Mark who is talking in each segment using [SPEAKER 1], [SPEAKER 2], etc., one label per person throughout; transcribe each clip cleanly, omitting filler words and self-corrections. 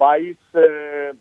[SPEAKER 1] 22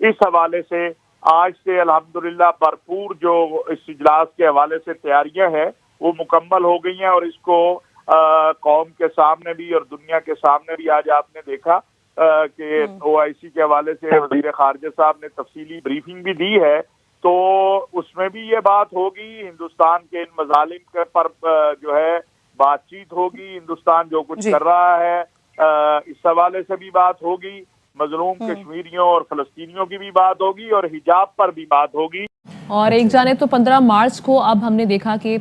[SPEAKER 1] اس حوالے سے آج سے الحمدللہ بھرپور جو اس اجلاس کے حوالے سے تیاریاں ہیں وہ مکمل ہو گئی ہیں، اور اس کو قوم کے سامنے بھی اور دنیا کے سامنے بھی آج آپ نے دیکھا کہ OIC کے حوالے سے وزیر خارجہ صاحب نے تفصیلی بریفنگ بھی دی ہے، تو اس میں بھی یہ بات ہوگی، ہندوستان کے ان مظالم پر جو ہے بات چیت ہوگی، ہندوستان جو کچھ کر رہا ہے اس حوالے سے بھی بات ہوگی، مظلوم کشمیریوں اور فلسطینیوں کی بھی بات ہوگی، اور حجاب پر بھی بات ہوگی۔
[SPEAKER 2] اور ایک جانب تو 15 مارچ کو اب ہم نے دیکھا کہ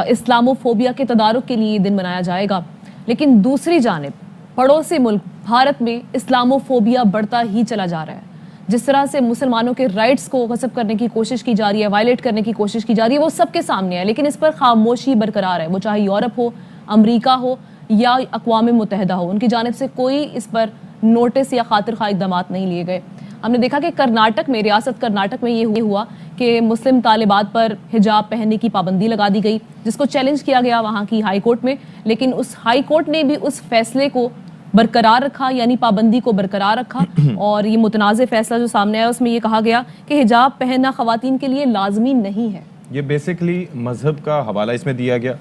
[SPEAKER 2] اسلامو فوبیا کے تدارک کے لیے یہ دن منایا جائے گا، لیکن دوسری جانب پڑوسی ملک بھارت میں اسلامو فوبیا بڑھتا ہی چلا جا رہا ہے۔ جس طرح سے مسلمانوں کے رائٹس کو غصب کرنے کی کوشش کی جا رہی ہے، وائلیٹ کرنے کی کوشش کی جا رہی ہے، وہ سب کے سامنے ہے، لیکن اس پر خاموشی برقرار ہے، وہ چاہے یورپ ہو، امریکہ ہو یا اقوام متحدہ ہو، ان کی جانب سے کوئی اس پر نوٹس یا خاطر خواہ اقدامات نہیں لیے گئے۔ ہم نے دیکھا کہ کرناٹک میں، ریاست کرناٹک میں یہ ہوا کہ مسلم طالبات پر حجاب پہننے کی پابندی لگا دی گئی، جس کو چیلنج کیا گیا وہاں کی ہائی کورٹ میں، لیکن اس ہائی کورٹ نے بھی اس فیصلے کو برقرار رکھا، یعنی پابندی کو برقرار رکھا، اور یہ متنازع فیصلہ جو سامنے آیا اس میں یہ کہا گیا کہ حجاب پہننا خواتین کے لیے لازمی نہیں ہے۔
[SPEAKER 3] یہ بیسیکلی مذہب کا حوالہ اس میں دیا گیا،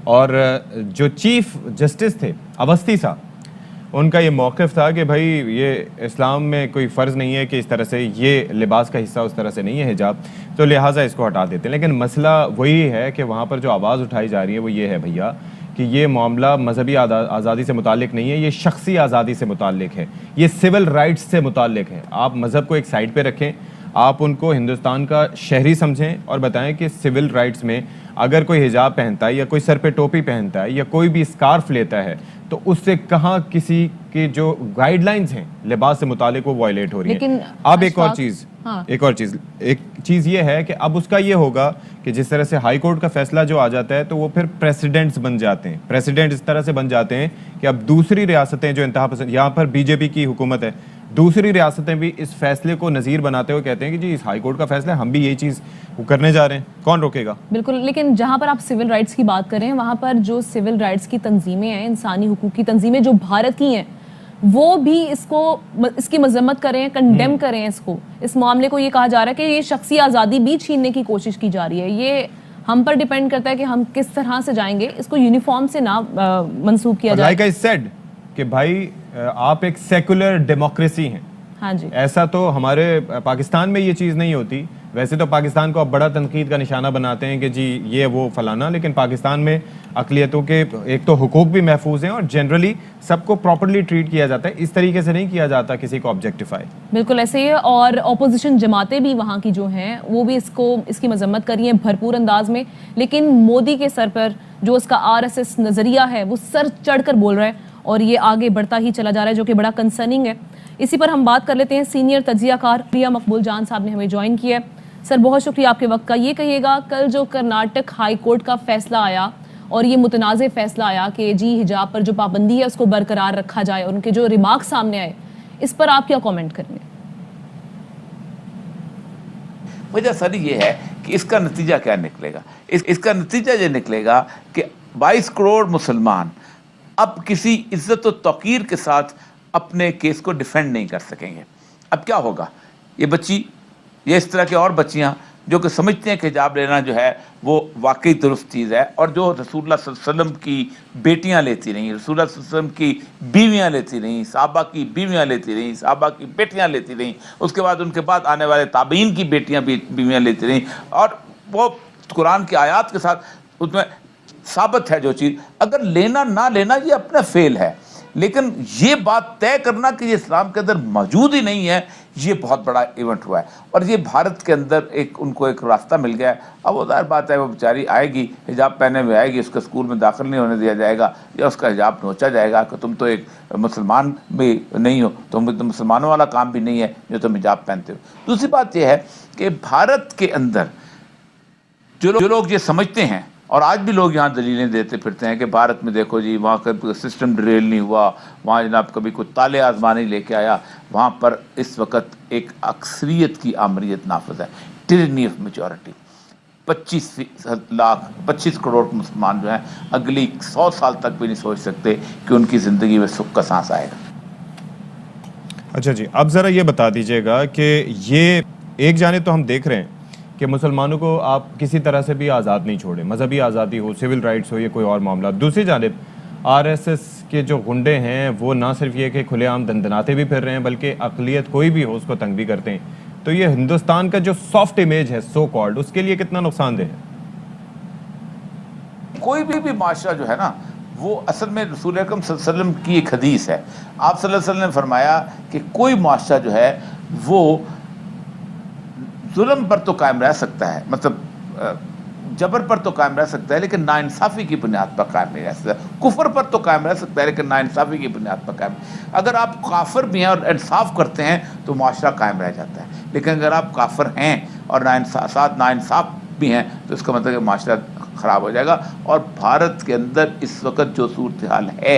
[SPEAKER 3] اور جو چیف جسٹس تھے اوستھی صاحب، ان کا یہ موقف تھا کہ بھائی یہ اسلام میں کوئی فرض نہیں ہے کہ اس طرح سے یہ لباس کا حصہ اس طرح سے نہیں ہے حجاب، تو لہٰذا اس کو ہٹا دیتے ہیں۔ لیکن مسئلہ وہی ہے کہ وہاں پر جو آواز اٹھائی جا رہی ہے وہ یہ ہے بھیا کہ یہ معاملہ مذہبی آزادی سے متعلق نہیں ہے، یہ شخصی آزادی سے متعلق ہے، یہ سول رائٹس سے متعلق ہے۔ آپ مذہب کو ایک سائڈ پہ رکھیں، آپ ان کو ہندوستان کا شہری سمجھیں اور بتائیں کہ سول رائٹس میں اگر کوئی حجاب پہنتا ہے یا کوئی سر پہ ٹوپی پہنتا ہے یا کوئی بھی اسکارف لیتا ہے تو اس سے کہاں کسی کے جو گائیڈ لائنز ہیں لباس سے متعلق وہ وائلیٹ ہو رہی ہیں۔ اب ایک اور چیز یہ ہے کہ اب اس کا یہ ہوگا کہ جس طرح سے ہائی کورٹ کا فیصلہ جو آ جاتا ہے تو وہ پھر پریسیڈنٹس بن جاتے ہیں، پریسیڈنٹ اس طرح سے بن جاتے ہیں کہ اب دوسری ریاستیں جو انتہا پسند، یہاں پر BJP کی حکومت ہے، دوسری ریاستیں بھی اس فیصلے کو نظیر بناتے ہوئے کہتے ہیں کہ جی اس ہائی کورٹ کا فیصلہ ہے، ہم بھی یہی چیز کرنے جا رہے ہیں، کون روکے گا؟ بالکل،
[SPEAKER 2] لیکن جہاں پر آپ سول رائٹس کی بات کریں وہاں پر جو سول رائٹس کی تنظیمیں ہیں، انسانی حقوق کی تنظیمیں جو بھارت کی ہیں، وہ بھی اس کی مذمت کریں، کنڈیم کریں اس معاملے کو۔ یہ کہا جا رہا ہے کہ یہ شخصی آزادی بھی چھیننے کی کوشش کی جا رہی ہے۔ یہ ہم پر ڈیپینڈ کرتا ہے کہ ہم کس طرح سے جائیں گے، اس کو یونیفارم سے نہ منسوب کیا جائے۔
[SPEAKER 3] لائک آئی سیڈ کہ بھائی آپ ایک سیکولر ڈیموکریسی ہیں،
[SPEAKER 2] ہاں جی، ایسا
[SPEAKER 3] تو ہمارے پاکستان میں یہ چیز نہیں ہوتی۔ ویسے تو پاکستان کو اب بڑا تنقید کا نشانہ بناتے ہیں کہ جی یہ وہ فلانا، لیکن پاکستان میں اقلیتوں کے ایک تو حقوق بھی محفوظ ہیں اور جنرلی سب کو پراپرلی ٹریٹ کیا جاتا ہے، اس طریقے سے نہیں کیا جاتا کسی کو آبجیکٹیفائی۔
[SPEAKER 2] بالکل ایسے ہی ہے، اور اپوزیشن جماعتیں بھی وہاں کی جو ہیں وہ بھی اس کی مذمت کر رہی ہیں بھرپور انداز میں، لیکن مودی کے سر پر جو اس کا RSS نظریہ ہے وہ سر چڑھ کر بول رہا ہے اور یہ آگے بڑھتا ہی چلا جا رہا ہے، جو کہ بڑا کنسرننگ ہے۔ اسی پر ہم بات کر لیتے ہیں، سینئر تجزیہ کار پریا مقبول جان صاحب نے ہمیں جوائن کیا ہے۔ سر بہت شکریہ آپ کے وقت کا۔ یہ کہیے گا کل جو کرناٹک ہائی کورٹ کا فیصلہ آیا اور یہ متنازع فیصلہ آیا کہ جی حجاب پر جو پابندی ہے اس کو برقرار رکھا جائے، اور ان کے جو ریمارک سامنے آئے، اس پر آپ کیا کامنٹ کریں گے؟
[SPEAKER 4] وجہ سر یہ ہے کہ اس کا نتیجہ کیا نکلے گا؟ اس کا نتیجہ یہ نکلے گا کہ 22 کروڑ مسلمان اب کسی عزت و توقیر کے ساتھ اپنے کیس کو ڈیفینڈ نہیں کر سکیں گے۔ اب کیا ہوگا؟ یہ بچی یا اس طرح کی اور بچیاں جو کہ سمجھتے ہیں کہ حجاب لینا جو ہے وہ واقعی درست چیز ہے، اور جو رسول اللہ صلی اللہ علیہ وسلم کی بیٹیاں لیتی رہیں، رسول اللہ صلی اللہ علیہ وسلم کی بیویاں لیتی رہیں، صحابہ کی بیویاں لیتی رہیں، صحابہ کی بیٹیاں لیتی رہیں، اس کے بعد ان کے بعد آنے والے تابعین کی بیٹیاں بھی بیویاں لیتی رہیں، اور وہ قرآن کی آیات کے ساتھ اس میں ثابت ہے جو چیز۔ اگر لینا نہ لینا یہ اپنا فیل ہے، لیکن یہ بات طے کرنا کہ یہ اسلام کے اندر موجود ہی نہیں ہے، یہ بہت بڑا ایونٹ ہوا ہے، اور یہ بھارت کے اندر ان کو ایک راستہ مل گیا ہے۔ اب وہ ظاہر بات ہے وہ بیچاری آئے گی، حجاب پہنے ہوئے آئے گی، اس کے اسکول میں داخل نہیں ہونے دیا جائے گا، یا اس کا حجاب نوچا جائے گا کہ تم تو ایک مسلمان بھی نہیں ہو، تم مسلمانوں والا کام بھی نہیں ہے جو تم حجاب پہنتے ہو۔ دوسری بات یہ ہے کہ بھارت کے اندر جو لوگ یہ سمجھتے ہیں، اور آج بھی لوگ یہاں دلیلیں دیتے پھرتے ہیں کہ بھارت میں دیکھو جی وہاں کا سسٹم ڈریل نہیں ہوا، وہاں جناب کبھی کوئی تالے آزمانی لے کے آیا، وہاں پر اس وقت ایک اکثریت کی آمریت نافذ ہے، ٹرینی آف میجورٹی۔ 25 کروڑ مسلمان جو ہیں اگلی 100 سال تک بھی نہیں سوچ سکتے کہ ان کی زندگی میں سکھ کا سانس آئے گا۔
[SPEAKER 3] اچھا جی، اب ذرا یہ بتا دیجیے گا کہ یہ ایک جانب تو ہم دیکھ رہے ہیں کہ مسلمانوں کو آپ کسی طرح سے بھی آزاد نہیں چھوڑیں، مذہبی آزادی ہو، سول رائٹس ہو، یہ کوئی اور معاملہ. دوسری جانب آر ایس ایس کے جو غنڈے ہیں وہ نہ صرف یہ کہ کھلے عام دندناتے بھی پھر رہے ہیں بلکہ اقلیت کوئی بھی ہو اس کو تنگ بھی کرتے ہیں. تو یہ ہندوستان کا جو سافٹ امیج ہے سو کالڈ، اس کے لیے کتنا نقصان دہ ہے؟
[SPEAKER 4] کوئی بھی معاشرہ جو ہے نا وہ اصل میں رسول اکرم صلی اللہ علیہ وسلم کی ایک حدیث ہے. آپ صلی اللہ علیہ وسلم نے فرمایا کہ کوئی معاشرہ جو ہے وہ ظلم پر تو قائم رہ سکتا ہے، مطلب جبر پر تو قائم رہ سکتا ہے لیکن ناانصافی کی بنیاد پر قائم نہیں رہ سکتا. کفر پر تو قائم رہ سکتا ہے لیکن ناانصافی کی بنیاد پر قائم. اگر آپ کافر بھی ہیں اور انصاف کرتے ہیں تو معاشرہ قائم رہ جاتا ہے، لیکن اگر آپ کافر ہیں اور ناانصاف بھی ہیں تو اس کا مطلب کہ معاشرہ خراب ہو جائے گا. اور بھارت کے اندر اس وقت جو صورتحال ہے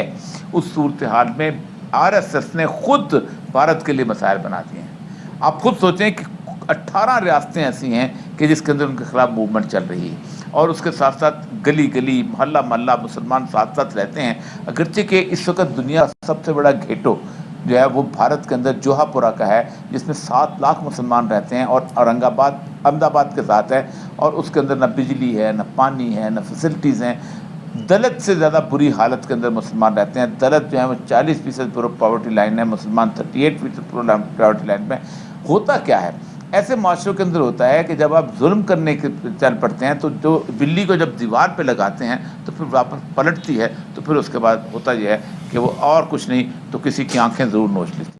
[SPEAKER 4] اس صورتحال میں آر ایس ایس نے خود بھارت کے لیے مسائل بنا دیے ہیں. آپ خود سوچیں کہ 18 ریاستیں ایسی ہیں کہ جس کے اندر ان کے خلاف موومنٹ چل رہی ہے، اور اس کے ساتھ ساتھ گلی گلی محلہ محلہ مسلمان ساتھ ساتھ رہتے ہیں. اگرچہ کہ اس وقت دنیا کا سب سے بڑا گھیٹو جو ہے وہ بھارت کے اندر جوہا پورہ کا ہے جس میں 7 لاکھ مسلمان رہتے ہیں اور اورنگ آباد احمد آباد کے ساتھ ہے، اور اس کے اندر نہ بجلی ہے، نہ پانی ہے، نہ فیسلٹیز ہیں. دلت سے زیادہ بری حالت کے اندر مسلمان رہتے ہیں. دلت جو ہے وہ 40% پاورٹی لائن ہے، مسلمان 38% پاورٹی لائن میں. ہوتا کیا ہے ایسے معاشروں کے اندر؟ ہوتا ہے کہ جب آپ ظلم کرنے کے چل پڑتے ہیں تو جو بلی کو جب دیوار پہ لگاتے ہیں تو پھر واپس پلٹتی ہے، تو پھر اس کے بعد ہوتا یہ ہے کہ وہ اور کچھ نہیں تو کسی کی آنکھیں ضرور نوچ لیتی.